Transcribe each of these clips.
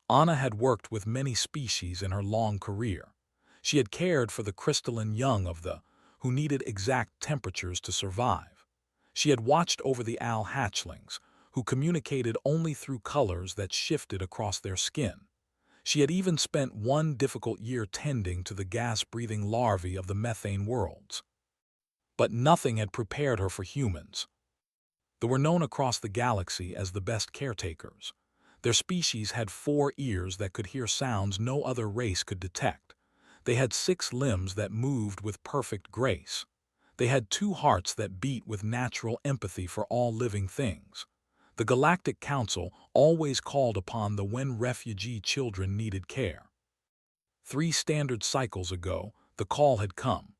Anna had worked with many species in her long career. She had cared for the crystalline young of the, who needed exact temperatures to survive. She had watched over the owl hatchlings, who communicated only through colors that shifted across their skin. She had even spent one difficult year tending to the gas-breathing larvae of the methane worlds. But nothing had prepared her for humans. They were known across the galaxy as the best caretakers. Their species had 4 ears that could hear sounds no other race could detect. They had 6 limbs that moved with perfect grace. They had 2 hearts that beat with natural empathy for all living things. The Galactic Council always called upon them when refugee children needed care. 3 standard cycles ago, the call had come.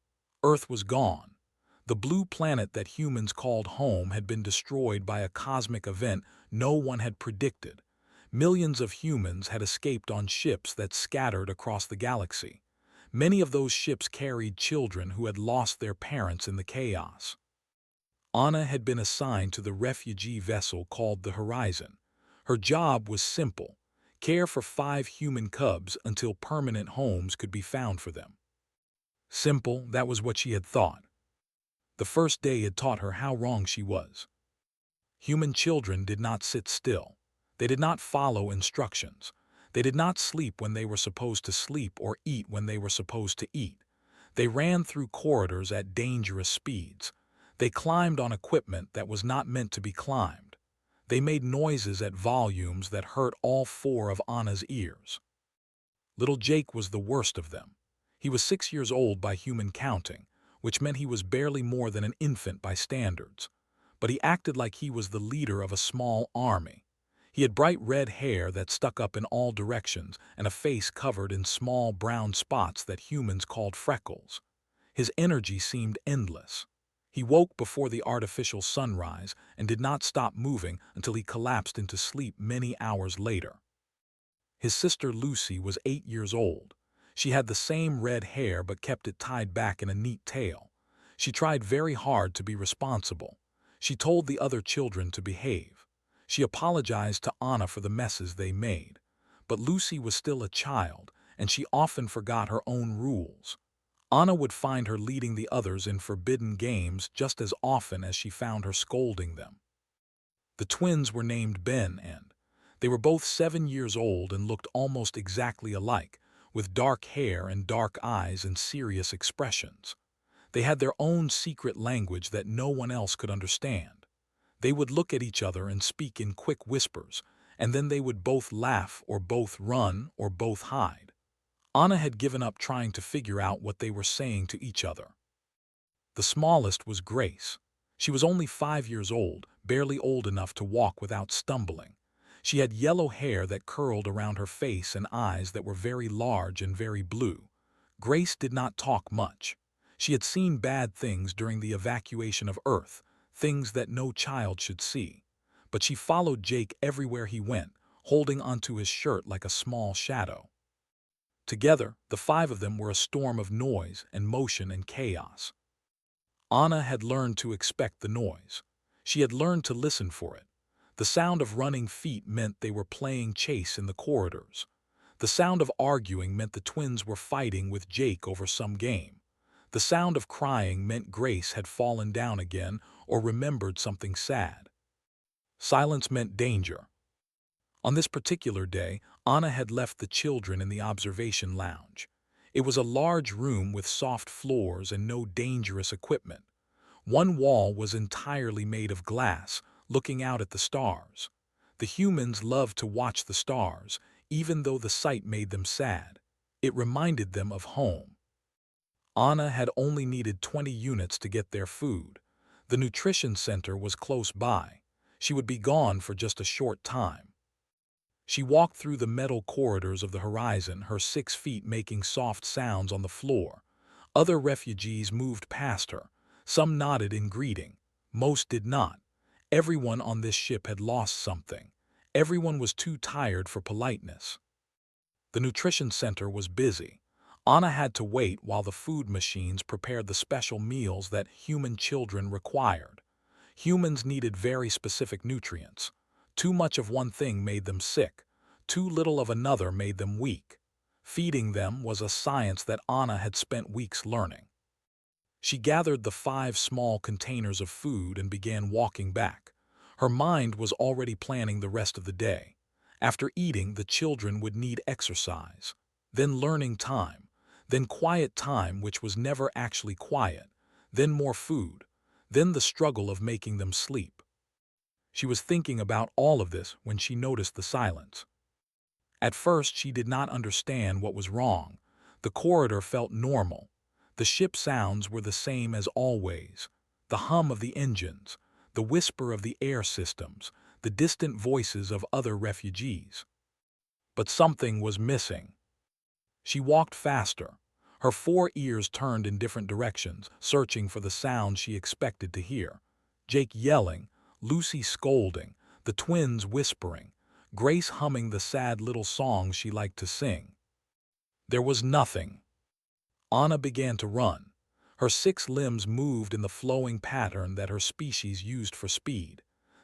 Earth was gone. The blue planet that humans called home had been destroyed by a cosmic event no one had predicted. Millions of humans had escaped on ships that scattered across the galaxy. Many of those ships carried children who had lost their parents in the chaos. Anna had been assigned to the refugee vessel called the Horizon. Her job was simple: care for 5 human cubs until permanent homes could be found for them. Simple, that was what she had thought. The first day had taught her how wrong she was. Human children did not sit still. They did not follow instructions. They did not sleep when they were supposed to sleep or eat when they were supposed to eat. They ran through corridors at dangerous speeds. They climbed on equipment that was not meant to be climbed. They made noises at volumes that hurt all 4 of Anna's ears. Little Jake was the worst of them. He was 6 years old by human counting, which meant he was barely more than an infant by standards. But he acted like he was the leader of a small army. He had bright red hair that stuck up in all directions and a face covered in small brown spots that humans called freckles. His energy seemed endless. He woke before the artificial sunrise and did not stop moving until he collapsed into sleep many hours later. His sister Lucy was 8 years old. She had the same red hair but kept it tied back in a neat tail. She tried very hard to be responsible. She told the other children to behave. She apologized to Anna for the messes they made. But Lucy was still a child, and she often forgot her own rules. Anna would find her leading the others in forbidden games just as often as she found her scolding them. The twins were named Ben and they were both 7 years old and looked almost exactly alike, with dark hair and dark eyes and serious expressions. They had their own secret language that no one else could understand. They would look at each other and speak in quick whispers, and then they would both laugh or both run or both hide. Anna had given up trying to figure out what they were saying to each other. The smallest was Grace. She was only 5 years old, barely old enough to walk without stumbling. She had yellow hair that curled around her face and eyes that were very large and very blue. Grace did not talk much. She had seen bad things during the evacuation of Earth, things that no child should see. But she followed Jake everywhere he went, holding onto his shirt like a small shadow. Together, the 5 of them were a storm of noise and motion and chaos. Anna had learned to expect the noise. She had learned to listen for it. The sound of running feet meant they were playing chase in the corridors. The sound of arguing meant the twins were fighting with Jake over some game. The sound of crying meant Grace had fallen down again or remembered something sad. Silence meant danger. On this particular day, Anna had left the children in the observation lounge. It was a large room with soft floors and no dangerous equipment. One wall was entirely made of glass, looking out at the stars. The humans loved to watch the stars, even though the sight made them sad. It reminded them of home. Anna had only needed 20 units to get their food. The nutrition center was close by. She would be gone for just a short time. She walked through the metal corridors of the Horizon, her 6 feet making soft sounds on the floor. Other refugees moved past her. Some nodded in greeting. Most did not. Everyone on this ship had lost something. Everyone was too tired for politeness. The nutrition center was busy. Anna had to wait while the food machines prepared the special meals that human children required. Humans needed very specific nutrients. Too much of one thing made them sick. Too little of another made them weak. Feeding them was a science that Anna had spent weeks learning. She gathered the 5 small containers of food and began walking back. Her mind was already planning the rest of the day. After eating, the children would need exercise, then learning time, then quiet time which was never actually quiet, then more food, then the struggle of making them sleep. She was thinking about all of this when she noticed the silence. At first, she did not understand what was wrong. The corridor felt normal. The ship sounds were the same as always. The hum of the engines, the whisper of the air systems, the distant voices of other refugees. But something was missing. She walked faster. Her 4 ears turned in different directions, searching for the sound she expected to hear. Jake yelling, Lucy scolding, the twins whispering, Grace humming the sad little songs she liked to sing. There was nothing. Anna began to run. Her 6 limbs moved in the flowing pattern that her species used for speed.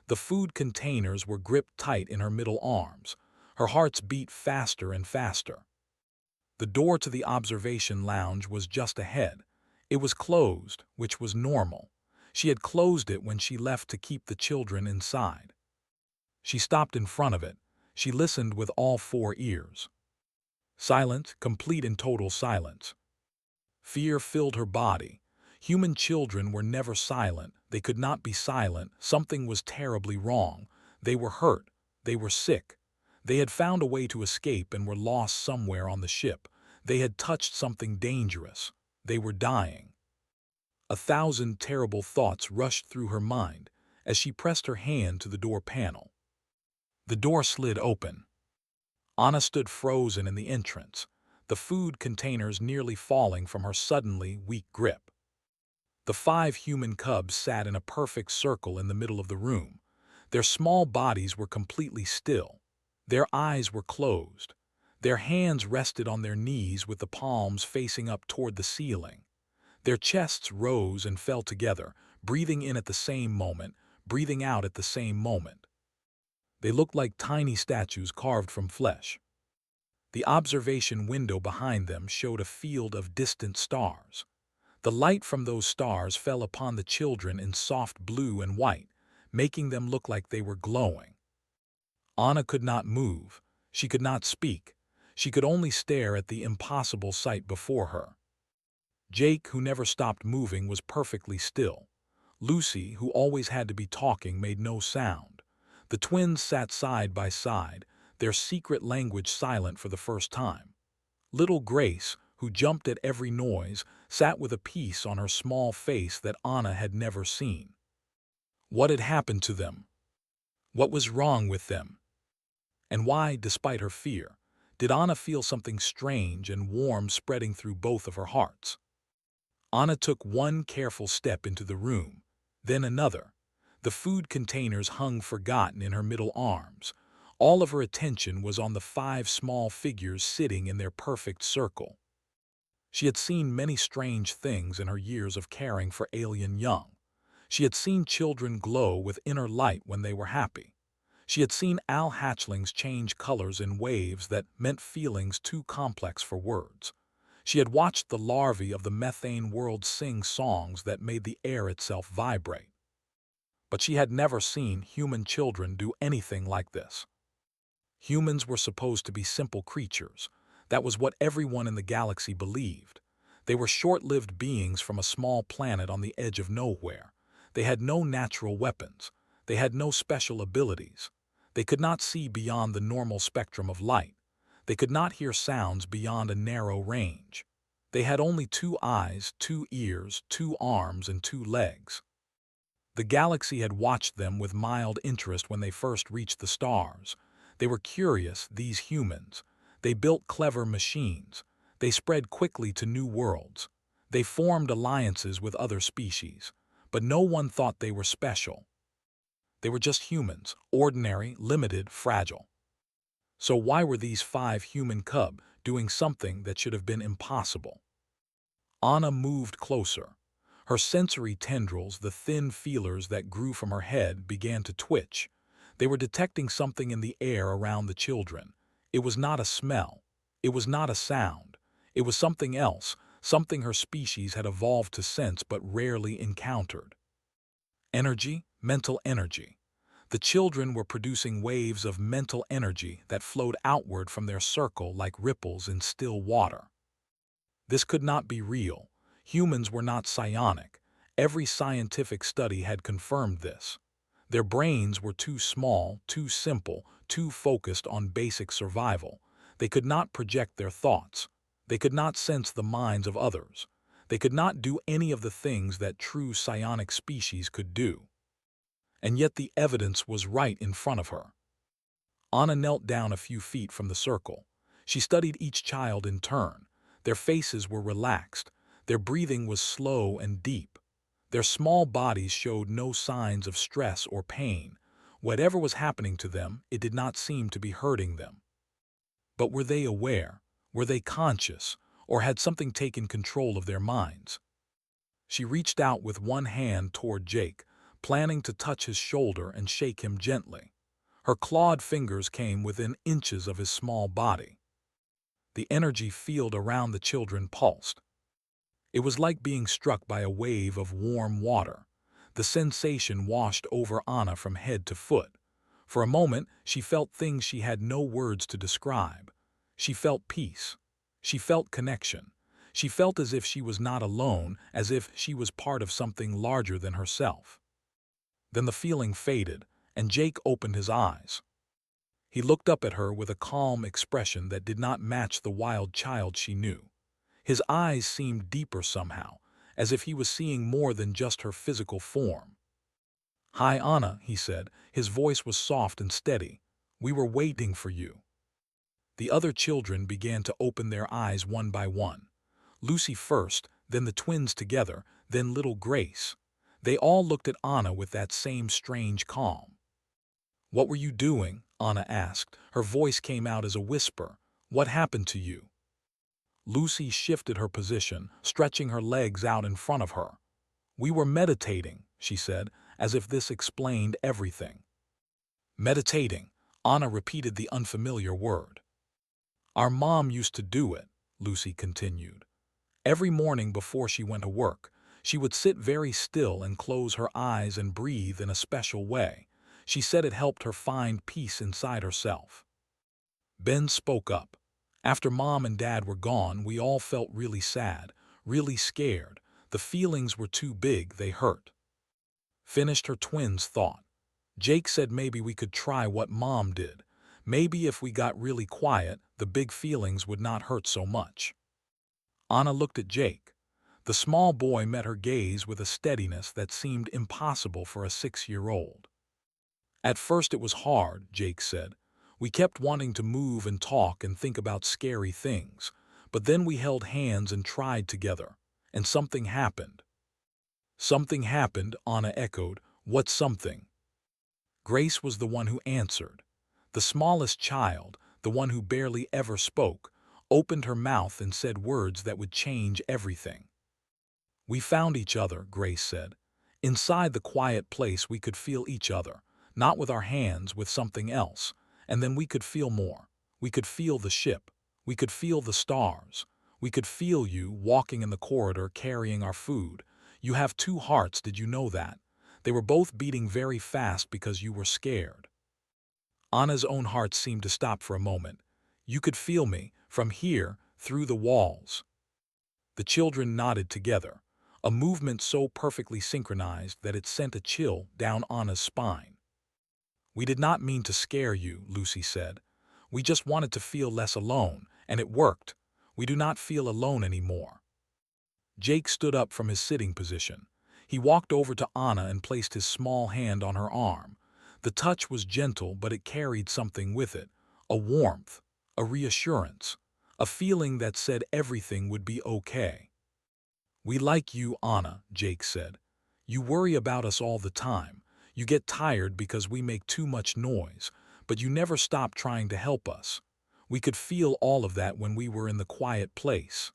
The food containers were gripped tight in her middle arms. Her hearts beat faster and faster. The door to the observation lounge was just ahead. It was closed, which was normal. She had closed it when she left to keep the children inside. She stopped in front of it. She listened with all 4 ears. Silent, complete and total silence. Fear filled her body. Human children were never silent. They could not be silent. Something was terribly wrong. They were hurt. They were sick. They had found a way to escape and were lost somewhere on the ship. They had touched something dangerous. They were dying. 1,000 terrible thoughts rushed through her mind as she pressed her hand to the door panel. The door slid open. Anna stood frozen in the entrance, the food containers nearly falling from her suddenly weak grip. The 5 human cubs sat in a perfect circle in the middle of the room. Their small bodies were completely still. Their eyes were closed. Their hands rested on their knees with the palms facing up toward the ceiling. Their chests rose and fell together, breathing in at the same moment, breathing out at the same moment. They looked like tiny statues carved from flesh. The observation window behind them showed a field of distant stars. The light from those stars fell upon the children in soft blue and white, making them look like they were glowing. Anna could not move. She could not speak. She could only stare at the impossible sight before her. Jake, who never stopped moving, was perfectly still. Lucy, who always had to be talking, made no sound. The twins sat side by side, their secret language silent for the first time. Little Grace, who jumped at every noise, sat with a peace on her small face that Anna had never seen. What had happened to them? What was wrong with them? And why, despite her fear, did Anna feel something strange and warm spreading through both of her hearts? Anna took one careful step into the room, then another. The food containers hung forgotten in her middle arms. All of her attention was on the 5 small figures sitting in their perfect circle. She had seen many strange things in her years of caring for alien young. She had seen children glow with inner light when they were happy. She had seen owl hatchlings change colors in waves that meant feelings too complex for words. She had watched the larvae of the methane world sing songs that made the air itself vibrate. But she had never seen human children do anything like this. Humans were supposed to be simple creatures. That was what everyone in the galaxy believed. They were short-lived beings from a small planet on the edge of nowhere. They had no natural weapons. They had no special abilities. They could not see beyond the normal spectrum of light. They could not hear sounds beyond a narrow range. They had only 2 eyes, 2 ears, 2 arms, and 2 legs. The galaxy had watched them with mild interest when they first reached the stars. They were curious, these humans. They built clever machines. They spread quickly to new worlds. They formed alliances with other species. But no one thought they were special. They were just humans, ordinary, limited, fragile. So why were these 5 human cubs doing something that should have been impossible? Anna moved closer. Her sensory tendrils, the thin feelers that grew from her head, began to twitch. They were detecting something in the air around the children. It was not a smell. It was not a sound. It was something else, something her species had evolved to sense but rarely encountered. Energy, mental energy. The children were producing waves of mental energy that flowed outward from their circle like ripples in still water. This could not be real. Humans were not psionic. Every scientific study had confirmed this. Their brains were too small, too simple, too focused on basic survival. They could not project their thoughts. They could not sense the minds of others. They could not do any of the things that true psionic species could do. And yet the evidence was right in front of her. Anna knelt down a few feet from the circle. She studied each child in turn. Their faces were relaxed. Their breathing was slow and deep. Their small bodies showed no signs of stress or pain. Whatever was happening to them, it did not seem to be hurting them. But were they aware? Were they conscious? Or had something taken control of their minds? She reached out with one hand toward Jake, planning to touch his shoulder and shake him gently. Her clawed fingers came within inches of his small body. The energy field around the children pulsed. It was like being struck by a wave of warm water. The sensation washed over Anna from head to foot. For a moment, she felt things she had no words to describe. She felt peace. She felt connection. She felt as if she was not alone, as if she was part of something larger than herself. Then the feeling faded, and Jake opened his eyes. He looked up at her with a calm expression that did not match the wild child she knew. His eyes seemed deeper somehow, as if he was seeing more than just her physical form. "Hi, Anna," he said. His voice was soft and steady. "We were waiting for you." The other children began to open their eyes one by one. Lucy first, then the twins together, then little Grace. They all looked at Anna with that same strange calm. "What were you doing?" Anna asked. Her voice came out as a whisper. "What happened to you?" Lucy shifted her position, stretching her legs out in front of her. "We were meditating," she said, as if this explained everything. "Meditating," Anna repeated the unfamiliar word. "Our mom used to do it," Lucy continued. "Every morning before she went to work, she would sit very still and close her eyes and breathe in a special way. She said it helped her find peace inside herself." Ben spoke up. "After Mom and Dad were gone, we all felt really sad, really scared. The feelings were too big, they hurt." Finished her twins' thought. "Jake said maybe we could try what Mom did. Maybe if we got really quiet, the big feelings would not hurt so much." Anna looked at Jake. The small boy met her gaze with a steadiness that seemed impossible for a 6-year-old. "At first it was hard," Jake said. "We kept wanting to move and talk and think about scary things. But then we held hands and tried together. And something happened." "Something happened," Anna echoed. "What something?" Grace was the one who answered. The smallest child, the one who barely ever spoke, opened her mouth and said words that would change everything. "We found each other," Grace said. "Inside the quiet place we could feel each other. Not with our hands, with something else. And then we could feel more. We could feel the ship. We could feel the stars. We could feel you walking in the corridor carrying our food. You have 2 hearts, did you know that? They were both beating very fast because you were scared." Anna's own heart seemed to stop for a moment. "You could feel me, from here, through the walls." The children nodded together, a movement so perfectly synchronized that it sent a chill down Anna's spine. "We did not mean to scare you," Lucy said. "We just wanted to feel less alone, and it worked. We do not feel alone anymore." Jake stood up from his sitting position. He walked over to Anna and placed his small hand on her arm. The touch was gentle, but it carried something with it, a warmth, a reassurance, a feeling that said everything would be okay. "We like you, Anna," Jake said. "You worry about us all the time. You get tired because we make too much noise, but you never stop trying to help us. We could feel all of that when we were in the quiet place."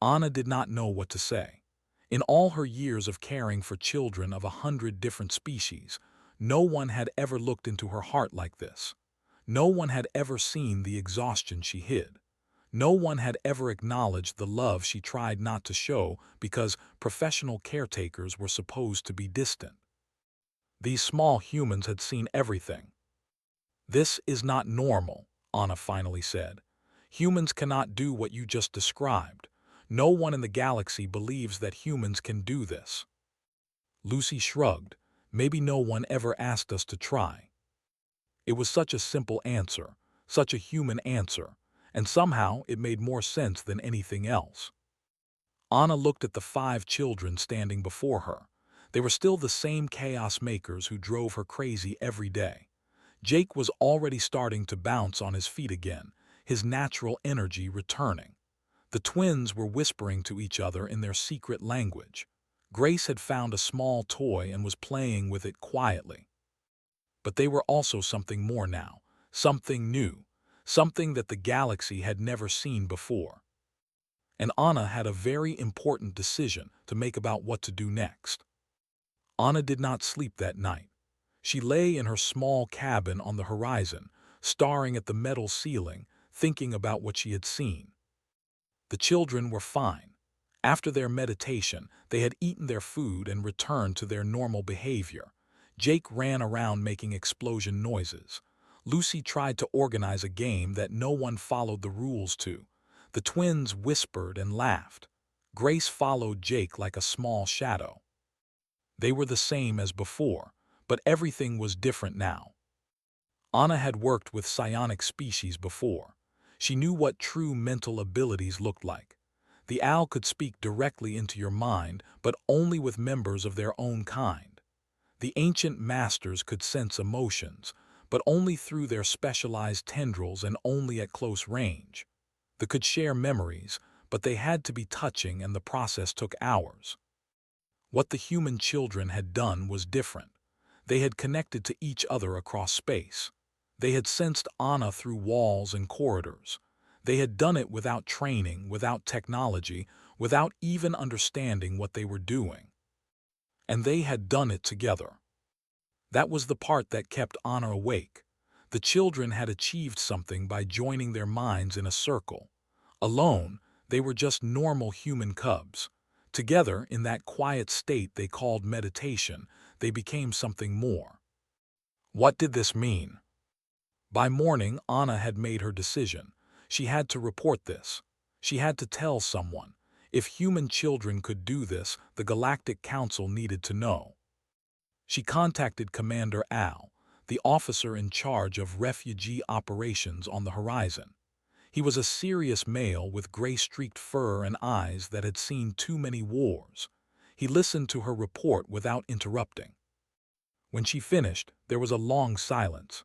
Anna did not know what to say. In all her years of caring for children of 100 different species, no one had ever looked into her heart like this. No one had ever seen the exhaustion she hid. No one had ever acknowledged the love she tried not to show because professional caretakers were supposed to be distant. These small humans had seen everything. "This is not normal," Anna finally said. "Humans cannot do what you just described. No one in the galaxy believes that humans can do this." Lucy shrugged. "Maybe no one ever asked us to try." It was such a simple answer, such a human answer, and somehow it made more sense than anything else. Anna looked at the 5 children standing before her. They were still the same chaos makers who drove her crazy every day. Jake was already starting to bounce on his feet again, his natural energy returning. The twins were whispering to each other in their secret language. Grace had found a small toy and was playing with it quietly. But they were also something more now, something new, something that the galaxy had never seen before. And Anna had a very important decision to make about what to do next. Anna did not sleep that night. She lay in her small cabin on the horizon, staring at the metal ceiling, thinking about what she had seen. The children were fine. After their meditation, they had eaten their food and returned to their normal behavior. Jake ran around making explosion noises. Lucy tried to organize a game that no one followed the rules to. The twins whispered and laughed. Grace followed Jake like a small shadow. They were the same as before, but everything was different now. Anna had worked with psionic species before. She knew what true mental abilities looked like. The owl could speak directly into your mind, but only with members of their own kind. The ancient masters could sense emotions, but only through their specialized tendrils and only at close range. They could share memories, but they had to be touching and the process took hours. What the human children had done was different. They had connected to each other across space. They had sensed Anna through walls and corridors. They had done it without training, without technology, without even understanding what they were doing. And they had done it together. That was the part that kept Anna awake. The children had achieved something by joining their minds in a circle. Alone, they were just normal human cubs. Together, in that quiet state they called meditation, they became something more. What did this mean? By morning, Anna had made her decision. She had to report this. She had to tell someone. If human children could do this, the Galactic Council needed to know. She contacted Commander Al, the officer in charge of refugee operations on the horizon. He was a serious male with gray-streaked fur and eyes that had seen too many wars. He listened to her report without interrupting. When she finished, there was a long silence.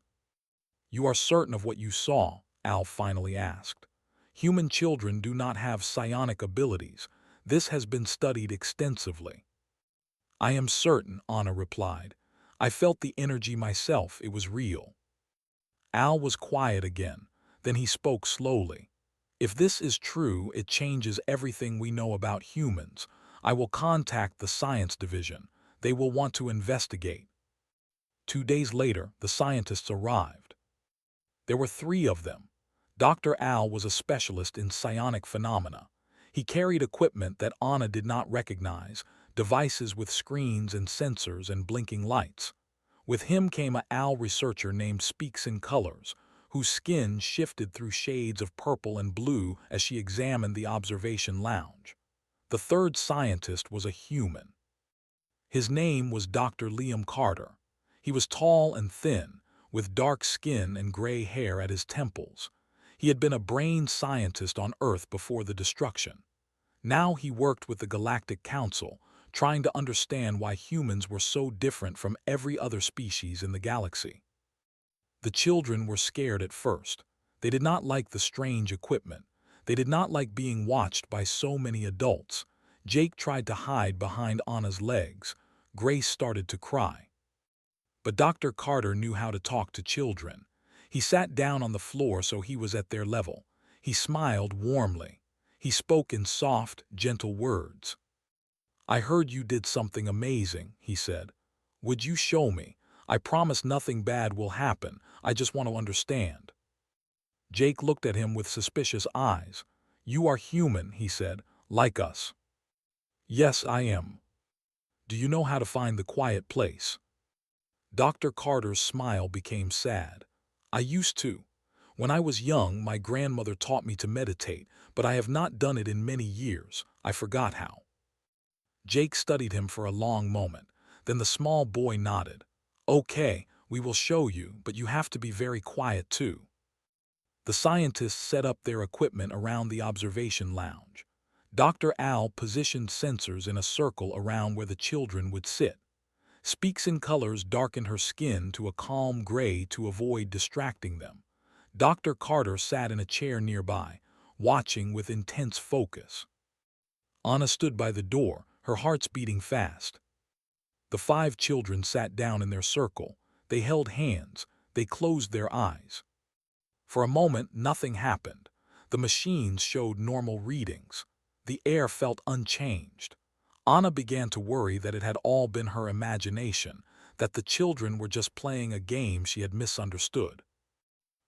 "You are certain of what you saw?" Al finally asked. "Human children do not have psionic abilities. This has been studied extensively." "I am certain," Anna replied. "I felt the energy myself. It was real." Al was quiet again. Then he spoke slowly. "If this is true, it changes everything we know about humans. I will contact the science division. They will want to investigate." 2 days later, the scientists arrived. There were 3 of them. Dr. Al was a specialist in psionic phenomena. He carried equipment that Anna did not recognize, devices with screens and sensors and blinking lights. With him came a Al researcher named Speaks in Colors, whose skin shifted through shades of purple and blue as she examined the observation lounge. The 3rd scientist was a human. His name was Dr. Liam Carter. He was tall and thin, with dark skin and gray hair at his temples. He had been a brain scientist on Earth before the destruction. Now he worked with the Galactic Council, trying to understand why humans were so different from every other species in the galaxy. The children were scared at first. They did not like the strange equipment. They did not like being watched by so many adults. Jake tried to hide behind Anna's legs. Grace started to cry. But Dr. Carter knew how to talk to children. He sat down on the floor so he was at their level. He smiled warmly. He spoke in soft, gentle words. "I heard you did something amazing," he said. "Would you show me? I promise nothing bad will happen. I just want to understand." Jake looked at him with suspicious eyes. "You are human," he said, "like us." "Yes, I am." "Do you know how to find the quiet place?" Dr. Carter's smile became sad. "I used to. When I was young, my grandmother taught me to meditate, but I have not done it in many years. I forgot how." Jake studied him for a long moment. Then the small boy nodded. "Okay, we will show you, but you have to be very quiet too." The scientists set up their equipment around the observation lounge. Dr. Al positioned sensors in a circle around where the children would sit. Speaks in colors darkened her skin to a calm gray to avoid distracting them. Dr. Carter sat in a chair nearby, watching with intense focus. Anna stood by the door, her hearts beating fast. The 5 children sat down in their circle. They held hands. They closed their eyes. For a moment, nothing happened. The machines showed normal readings. The air felt unchanged. Anna began to worry that it had all been her imagination, that the children were just playing a game she had misunderstood.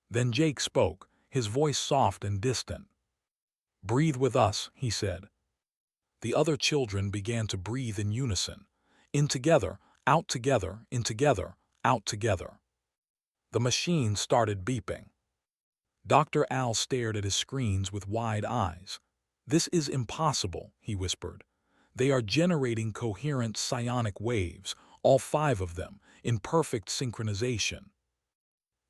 Then Jake spoke, his voice soft and distant. "Breathe with us," he said. The other children began to breathe in unison. In together, out together, in together, out together. The machine started beeping. Dr. Al stared at his screens with wide eyes. "This is impossible," he whispered. "They are generating coherent psionic waves, all 5 of them, in perfect synchronization."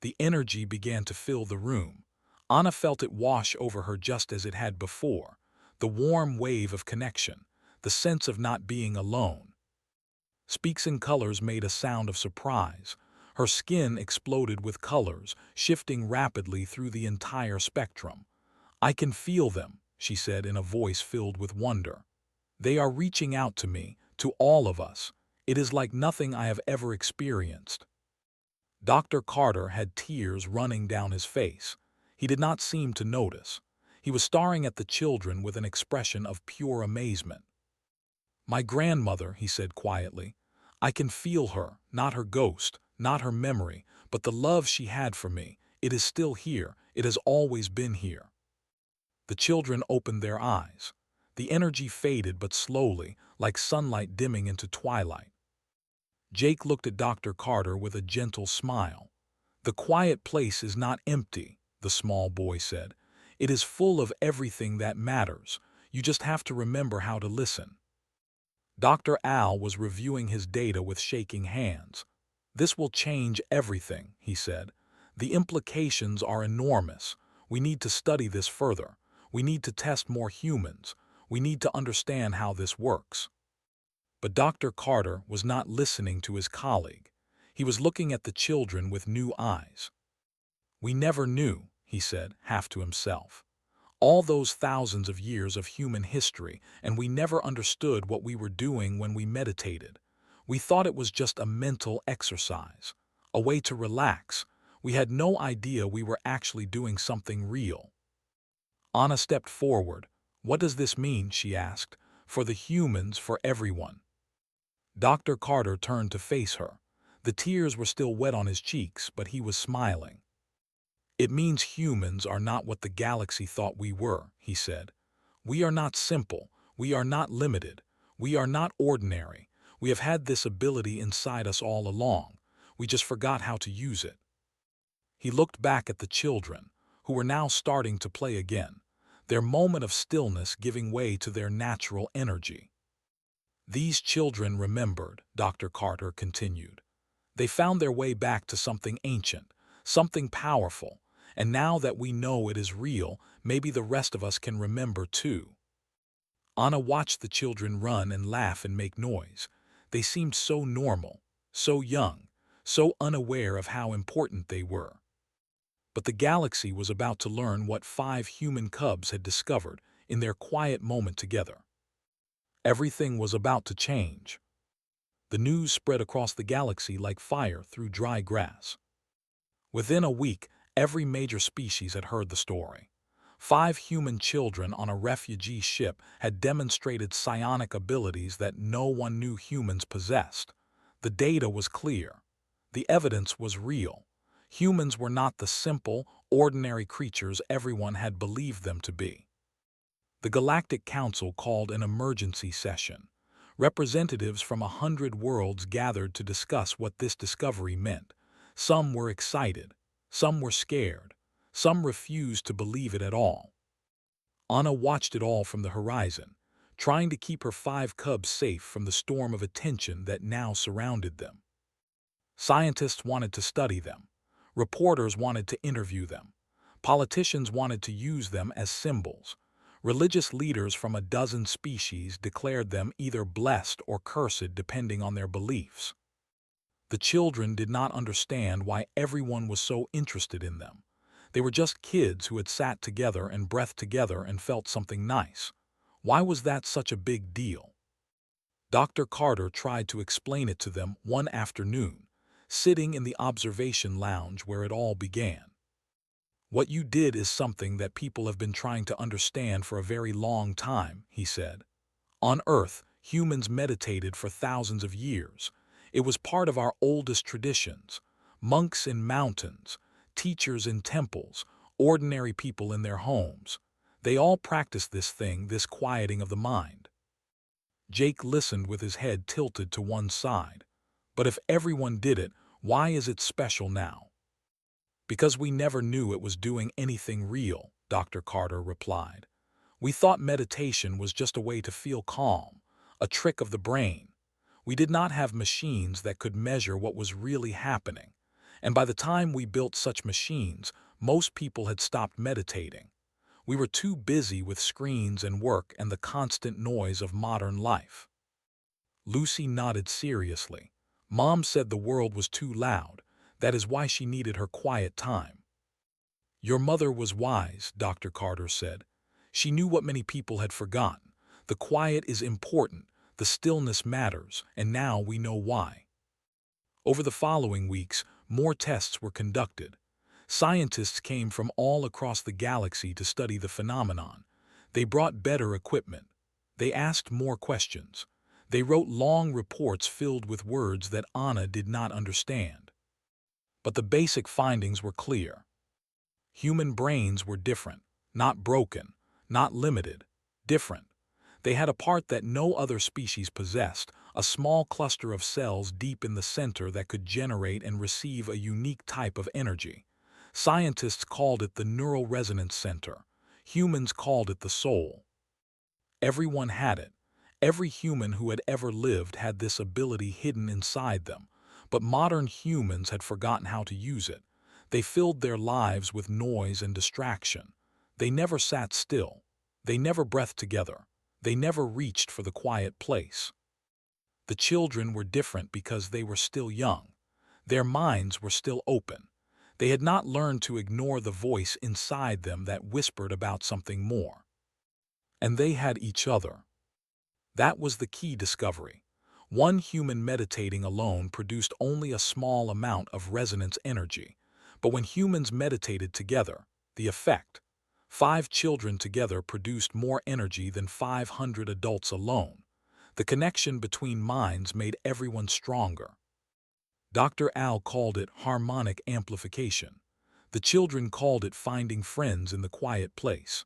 The energy began to fill the room. Anna felt it wash over her just as it had before. The warm wave of connection, the sense of not being alone. Speaks in Colors made a sound of surprise. Her skin exploded with colors, shifting rapidly through the entire spectrum. "I can feel them," she said in a voice filled with wonder. "They are reaching out to me, to all of us. It is like nothing I have ever experienced." Dr. Carter had tears running down his face. He did not seem to notice. He was staring at the children with an expression of pure amazement. "My grandmother," he said quietly. "I can feel her, not her ghost, not her memory, but the love she had for me. It is still here. It has always been here." The children opened their eyes. The energy faded but slowly, like sunlight dimming into twilight. Jake looked at Dr. Carter with a gentle smile. "The quiet place is not empty," the small boy said. "It is full of everything that matters. You just have to remember how to listen." Dr. Al was reviewing his data with shaking hands. "This will change everything," he said. "The implications are enormous. We need to study this further. We need to test more humans. We need to understand how this works." But Dr. Carter was not listening to his colleague. He was looking at the children with new eyes. "We never knew," he said, half to himself. "All those thousands of years of human history, and we never understood what we were doing when we meditated. We thought it was just a mental exercise, a way to relax. We had no idea we were actually doing something real." Anna stepped forward. "What does this mean?" she asked. "For the humans, for everyone." Dr. Carter turned to face her. The tears were still wet on his cheeks, but he was smiling. "It means humans are not what the galaxy thought we were," he said. "We are not simple. We are not limited. We are not ordinary. We have had this ability inside us all along. We just forgot how to use it." He looked back at the children, who were now starting to play again, their moment of stillness giving way to their natural energy. "These children remembered," Dr. Carter continued. "They found their way back to something ancient, something powerful, and now that we know it is real, maybe the rest of us can remember too." Anna watched the children run and laugh and make noise. They seemed so normal, so young, so unaware of how important they were. But the galaxy was about to learn what 5 human cubs had discovered in their quiet moment together. Everything was about to change. The news spread across the galaxy like fire through dry grass. Within a week, every major species had heard the story. 5 human children on a refugee ship had demonstrated psionic abilities that no one knew humans possessed. The data was clear. The evidence was real. Humans were not the simple, ordinary creatures everyone had believed them to be. The Galactic Council called an emergency session. Representatives from 100 worlds gathered to discuss what this discovery meant. Some were excited, some were scared, some refused to believe it at all. Anna watched it all from the horizon, trying to keep her 5 cubs safe from the storm of attention that now surrounded them. Scientists wanted to study them. Reporters wanted to interview them. Politicians wanted to use them as symbols. Religious leaders from a dozen species declared them either blessed or cursed depending on their beliefs. The children did not understand why everyone was so interested in them. They were just kids who had sat together and breathed together and felt something nice. Why was that such a big deal? Dr. Carter tried to explain it to them one afternoon, sitting in the observation lounge where it all began. What you did is something that people have been trying to understand for a very long time, he said. On Earth, humans meditated for thousands of years. It was part of our oldest traditions. Monks in mountains, teachers in temples, ordinary people in their homes. They all practiced this thing, this quieting of the mind. Jake listened with his head tilted to one side. But if everyone did it, why is it special now? Because we never knew it was doing anything real, Dr. Carter replied. We thought meditation was just a way to feel calm, a trick of the brain. We did not have machines that could measure what was really happening. And by the time we built such machines, most people had stopped meditating. We were too busy with screens and work and the constant noise of modern life. Lucy nodded seriously. Mom said the world was too loud. That is why she needed her quiet time. Your mother was wise, Dr. Carter said. She knew what many people had forgotten. The quiet is important, the stillness matters, and now we know why. Over the following weeks, more tests were conducted. Scientists came from all across the galaxy to study the phenomenon. They brought better equipment. They asked more questions. They wrote long reports filled with words that Anna did not understand. But the basic findings were clear. Human brains were different, not broken, not limited, different. They had a part that no other species possessed, a small cluster of cells deep in the center that could generate and receive a unique type of energy. Scientists called it the neural resonance center. Humans called it the soul. Everyone had it. Every human who had ever lived had this ability hidden inside them. But modern humans had forgotten how to use it. They filled their lives with noise and distraction. They never sat still. They never breathed together. They never reached for the quiet place. The children were different because they were still young. Their minds were still open. They had not learned to ignore the voice inside them that whispered about something more. And they had each other. That was the key discovery. One human meditating alone produced only a small amount of resonance energy. But when humans meditated together, the effect, 5 children together produced more energy than 500 adults alone. The connection between minds made everyone stronger. Dr. Al called it harmonic amplification. The children called it finding friends in the quiet place.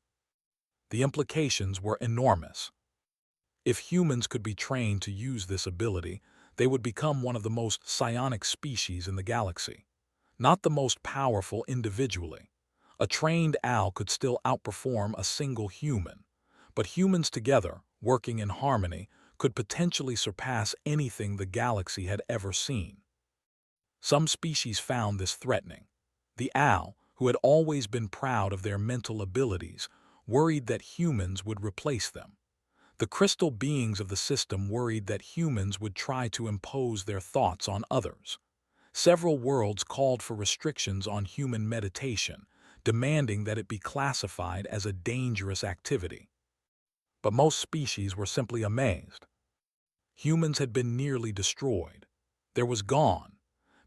The implications were enormous. If humans could be trained to use this ability, they would become one of the most psionic species in the galaxy. Not the most powerful individually. A trained owl could still outperform a single human. But humans together, working in harmony, could potentially surpass anything the galaxy had ever seen. Some species found this threatening. The owl, who had always been proud of their mental abilities, worried that humans would replace them. The crystal beings of the system worried that humans would try to impose their thoughts on others. Several worlds called for restrictions on human meditation, demanding that it be classified as a dangerous activity. But most species were simply amazed. Humans had been nearly destroyed. There was gone.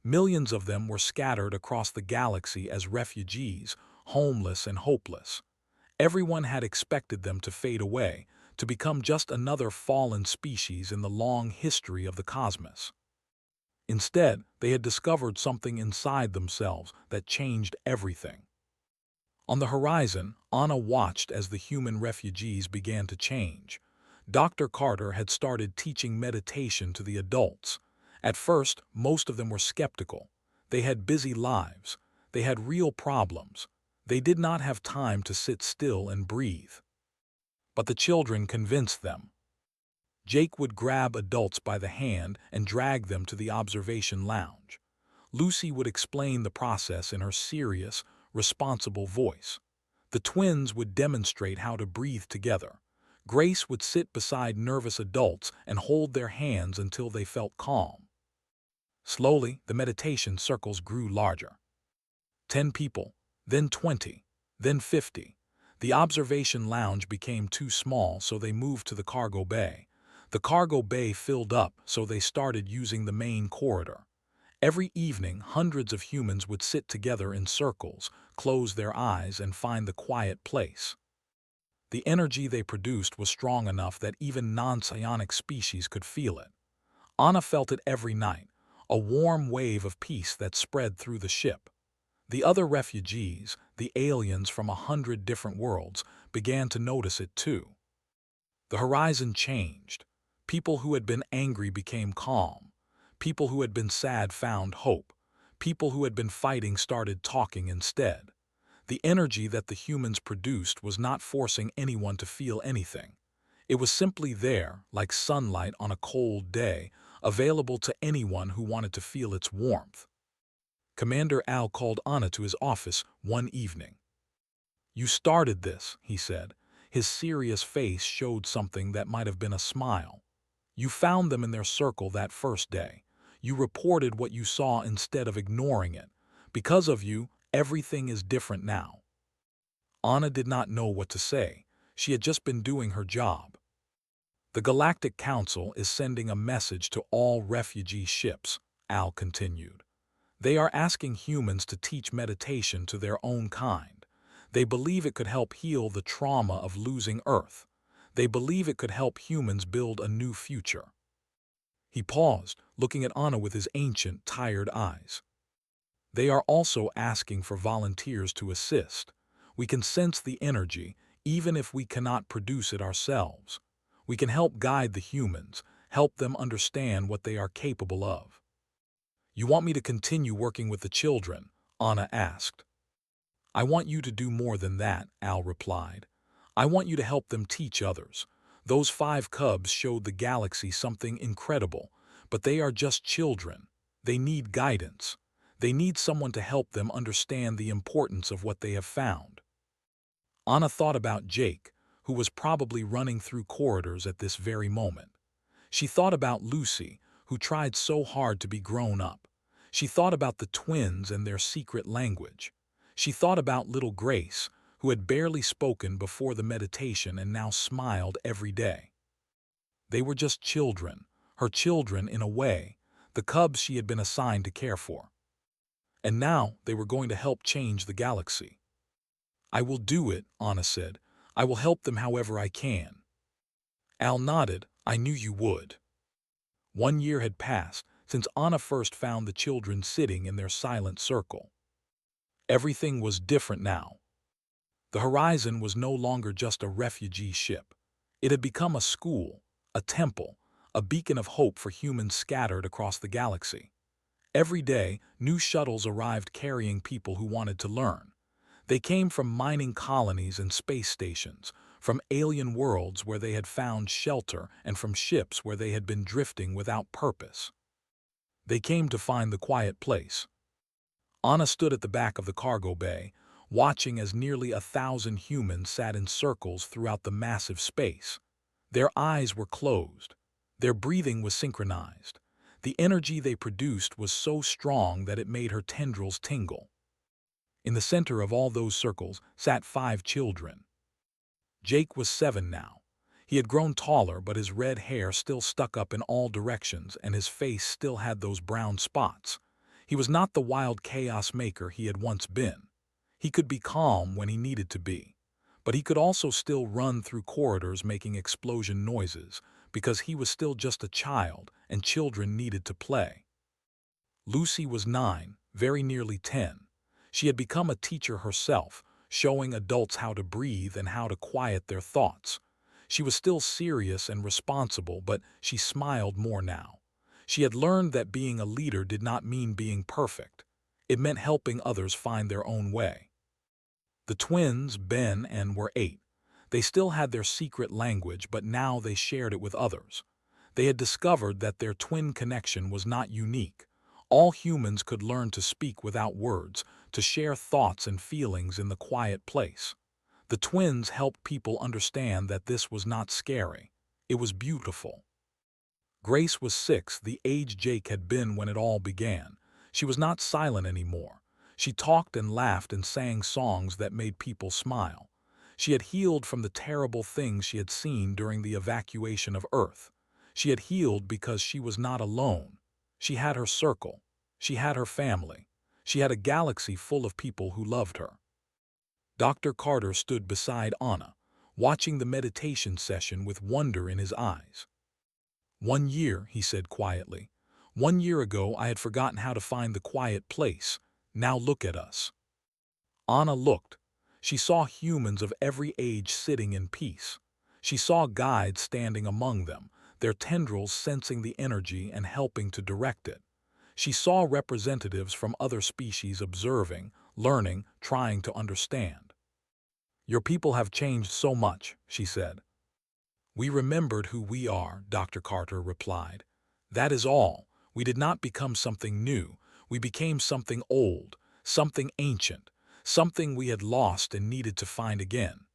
Millions of them were scattered across the galaxy as refugees, homeless and hopeless. Everyone had expected them to fade away, to become just another fallen species in the long history of the cosmos. Instead, they had discovered something inside themselves that changed everything. On the horizon, Anna watched as the human refugees began to change. Dr. Carter had started teaching meditation to the adults. At first, most of them were skeptical. They had busy lives. They had real problems. They did not have time to sit still and breathe. But the children convinced them. Jake would grab adults by the hand and drag them to the observation lounge. Lucy would explain the process in her serious, responsible voice. The twins would demonstrate how to breathe together. Grace would sit beside nervous adults and hold their hands until they felt calm. Slowly, the meditation circles grew larger. 10 people, then 20, then 50. The observation lounge became too small, so they moved to the cargo bay. The cargo bay filled up, so they started using the main corridor. Every evening, hundreds of humans would sit together in circles, close their eyes, and find the quiet place. The energy they produced was strong enough that even non-psionic species could feel it. Anna felt it every night, a warm wave of peace that spread through the ship. The other refugees, the aliens from 100 different worlds, began to notice it too. The horizon changed. People who had been angry became calm. People who had been sad found hope. People who had been fighting started talking instead. The energy that the humans produced was not forcing anyone to feel anything. It was simply there, like sunlight on a cold day, available to anyone who wanted to feel its warmth. Commander Al called Anna to his office one evening. "You started this," he said. His serious face showed something that might have been a smile. "You found them in their circle that first day. You reported what you saw instead of ignoring it. Because of you, everything is different now." Anna did not know what to say. She had just been doing her job. "The Galactic Council is sending a message to all refugee ships," Al continued. "They are asking humans to teach meditation to their own kind. They believe it could help heal the trauma of losing Earth. They believe it could help humans build a new future." He paused, looking at Anna with his ancient, tired eyes. "They are also asking for volunteers to assist. We can sense the energy, even if we cannot produce it ourselves. We can help guide the humans, help them understand what they are capable of." "You want me to continue working with the children?" Anna asked. "I want you to do more than that," Al replied. "I want you to help them teach others. Those 5 cubs showed the galaxy something incredible, but they are just children. They need guidance. They need someone to help them understand the importance of what they have found." Anna thought about Jake, who was probably running through corridors at this very moment. She thought about Lucy, who tried so hard to be grown up. She thought about the twins and their secret language. She thought about little Grace, who had barely spoken before the meditation and now smiled every day. They were just children, her children in a way, the cubs she had been assigned to care for. And now they were going to help change the galaxy. "I will do it," Anna said. "I will help them however I can." Al nodded. "I knew you would." 1 year had passed since Anna first found the children sitting in their silent circle. Everything was different now. The horizon was no longer just a refugee ship. It had become a school, a temple, a beacon of hope for humans scattered across the galaxy. Every day, new shuttles arrived carrying people who wanted to learn. They came from mining colonies and space stations, from alien worlds where they had found shelter, and from ships where they had been drifting without purpose. They came to find the quiet place. Anna stood at the back of the cargo bay, watching as nearly 1,000 humans sat in circles throughout the massive space. Their eyes were closed. Their breathing was synchronized. The energy they produced was so strong that it made her tendrils tingle. In the center of all those circles sat 5 children. Jake was 7 now. He had grown taller, but his red hair still stuck up in all directions and his face still had those brown spots. He was not the wild chaos maker he had once been. He could be calm when he needed to be. But he could also still run through corridors making explosion noises, because he was still just a child and children needed to play. Lucy was 9, very nearly 10. She had become a teacher herself, showing adults how to breathe and how to quiet their thoughts. She was still serious and responsible, but she smiled more now. She had learned that being a leader did not mean being perfect. It meant helping others find their own way. The twins, Ben and Ann, were 8. They still had their secret language, but now they shared it with others. They had discovered that their twin connection was not unique. All humans could learn to speak without words, to share thoughts and feelings in the quiet place. The twins helped people understand that this was not scary. It was beautiful. Grace was 6, the age Jake had been when it all began. She was not silent anymore. She talked and laughed and sang songs that made people smile. She had healed from the terrible things she had seen during the evacuation of Earth. She had healed because she was not alone. She had her circle. She had her family. She had a galaxy full of people who loved her. Dr. Carter stood beside Anna, watching the meditation session with wonder in his eyes. 1 year, he said quietly. 1 year ago I had forgotten how to find the quiet place. Now look at us. Anna looked. She saw humans of every age sitting in peace. She saw guides standing among them, their tendrils sensing the energy and helping to direct it. She saw representatives from other species observing, learning, trying to understand. Your people have changed so much, she said. We remembered who we are, Dr. Carter replied. That is all. We did not become something new. We became something old, something ancient, something we had lost and needed to find again.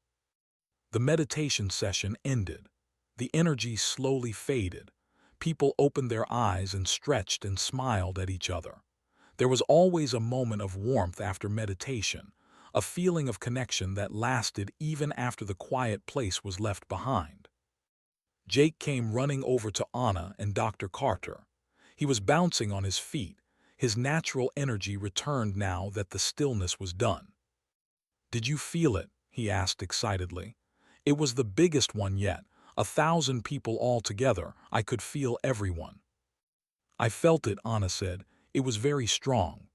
The meditation session ended. The energy slowly faded. People opened their eyes and stretched and smiled at each other. There was always a moment of warmth after meditation, a feeling of connection that lasted even after the quiet place was left behind. Jake came running over to Anna and Dr. Carter. He was bouncing on his feet. His natural energy returned now that the stillness was done. Did you feel it? He asked excitedly. It was the biggest one yet. 1,000 people all together. I could feel everyone. I felt it, Anna said. It was very strong.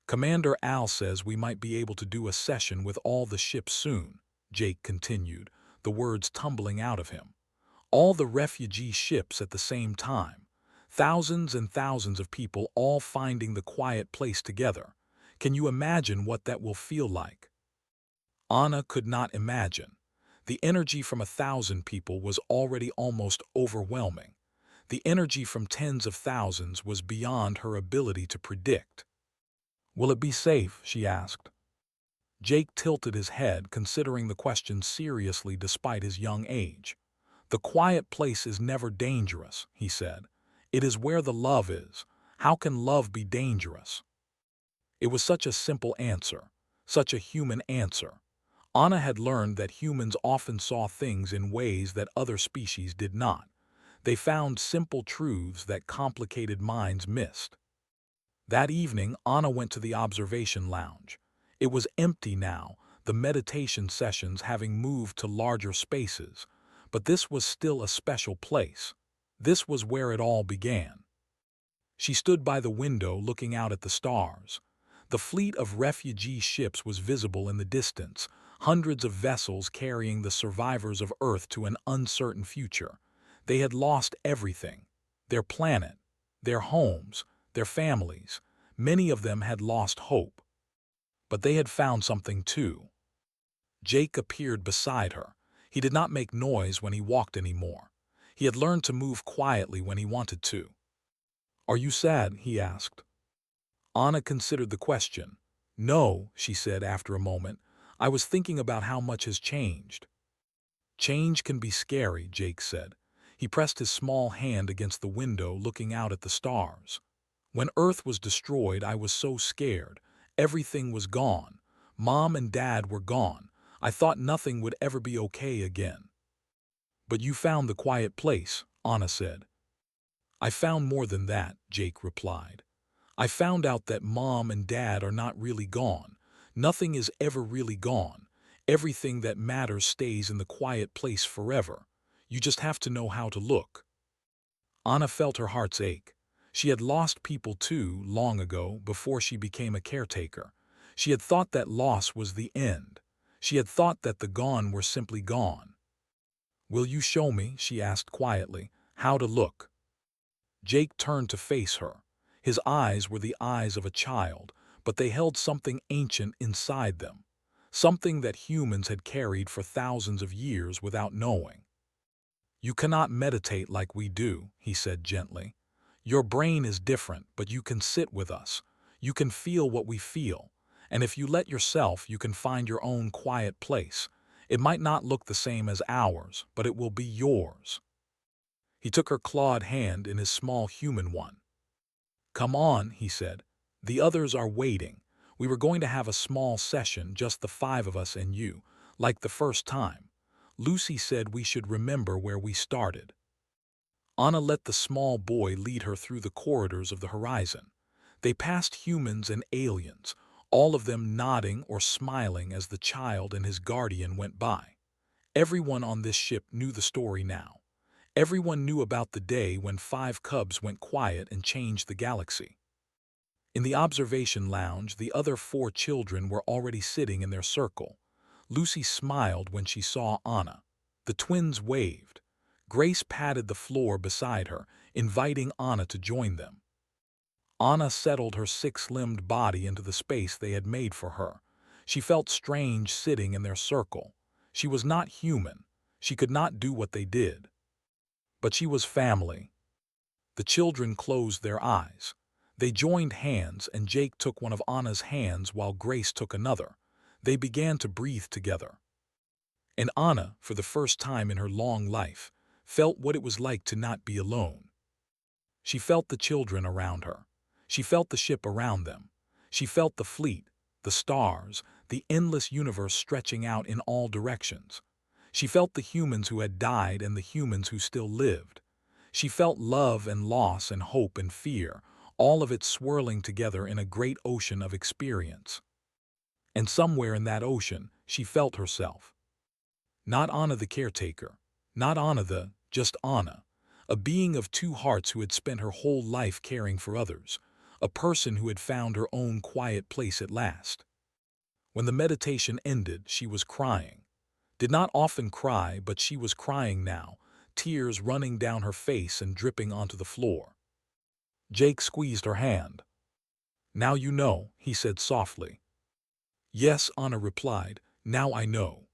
Commander Al says we might be able to do a session with all the ships soon, Jake continued, the words tumbling out of him. All the refugee ships at the same time. Thousands and thousands of people all finding the quiet place together. Can you imagine what that will feel like? Anna could not imagine. The energy from 1,000 people was already almost overwhelming. The energy from tens of thousands was beyond her ability to predict. Will it be safe? She asked. Jake tilted his head, considering the question seriously despite his young age. The quiet place is never dangerous, he said. It is where the love is. How can love be dangerous? It was such a simple answer, such a human answer. Anna had learned that humans often saw things in ways that other species did not. They found simple truths that complicated minds missed. That evening, Anna went to the observation lounge. It was empty now, the meditation sessions having moved to larger spaces. But this was still a special place. This was where it all began. She stood by the window looking out at the stars. The fleet of refugee ships was visible in the distance, hundreds of vessels carrying the survivors of Earth to an uncertain future. They had lost everything. Their planet, their homes, their families. Many of them had lost hope. But they had found something too. Jake appeared beside her. He did not make noise when he walked anymore. He had learned to move quietly when he wanted to. Are you sad? He asked. Anna considered the question. No, she said after a moment. I was thinking about how much has changed. Change can be scary, Jake said. He pressed his small hand against the window, looking out at the stars. When Earth was destroyed, I was so scared. Everything was gone. Mom and Dad were gone. I thought nothing would ever be okay again. But you found the quiet place, Anna said. I found more than that, Jake replied. I found out that Mom and Dad are not really gone. Nothing is ever really gone. Everything that matters stays in the quiet place forever. You just have to know how to look. Anna felt her heart's ache. She had lost people too long ago before she became a caretaker. She had thought that loss was the end. She had thought that the gone were simply gone. "Will you show me," she asked quietly, "how to look?" Jake turned to face her. His eyes were the eyes of a child, but they held something ancient inside them, something that humans had carried for thousands of years without knowing. "You cannot meditate like we do," he said gently. "Your brain is different, but you can sit with us. You can feel what we feel. And if you let yourself, you can find your own quiet place. It might not look the same as ours, but it will be yours." He took her clawed hand in his small human one. "Come on," he said. "The others are waiting. We were going to have a small session, just the 5 of us and you, like the first time. Lucy said we should remember where we started." Anna let the small boy lead her through the corridors of the horizon. They passed humans and aliens, all of them nodding or smiling as the child and his guardian went by. Everyone on this ship knew the story now. Everyone knew about the day when 5 cubs went quiet and changed the galaxy. In the observation lounge, the other 4 children were already sitting in their circle. Lucy smiled when she saw Anna. The twins waved. Grace patted the floor beside her, inviting Anna to join them. Anna settled her 6-limbed body into the space they had made for her. She felt strange sitting in their circle. She was not human. She could not do what they did. But she was family. The children closed their eyes. They joined hands, and Jake took one of Anna's hands while Grace took another. They began to breathe together. And Anna, for the first time in her long life, felt what it was like to not be alone. She felt the children around her. She felt the ship around them. She felt the fleet, the stars, the endless universe stretching out in all directions. She felt the humans who had died and the humans who still lived. She felt love and loss and hope and fear, all of it swirling together in a great ocean of experience. And somewhere in that ocean, she felt herself. Not Anna the caretaker, not Anna just Anna, a being of 2 hearts who had spent her whole life caring for others, a person who had found her own quiet place at last. When the meditation ended, she was crying. Did not often cry, but she was crying now, tears running down her face and dripping onto the floor. Jake squeezed her hand. "Now you know," he said softly. "Yes," Anna replied, "now I know."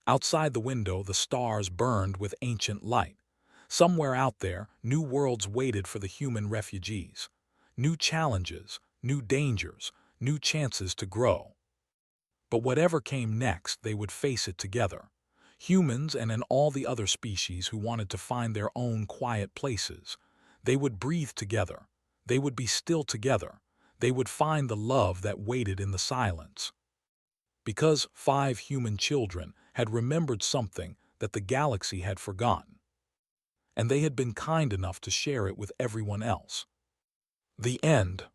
Outside the window, the stars burned with ancient light. Somewhere out there, new worlds waited for the human refugees. New challenges, new dangers, new chances to grow. But whatever came next, they would face it together. Humans and all the other species who wanted to find their own quiet places. They would breathe together. They would be still together. They would find the love that waited in the silence. Because 5 human children had remembered something that the galaxy had forgotten. And they had been kind enough to share it with everyone else. The end.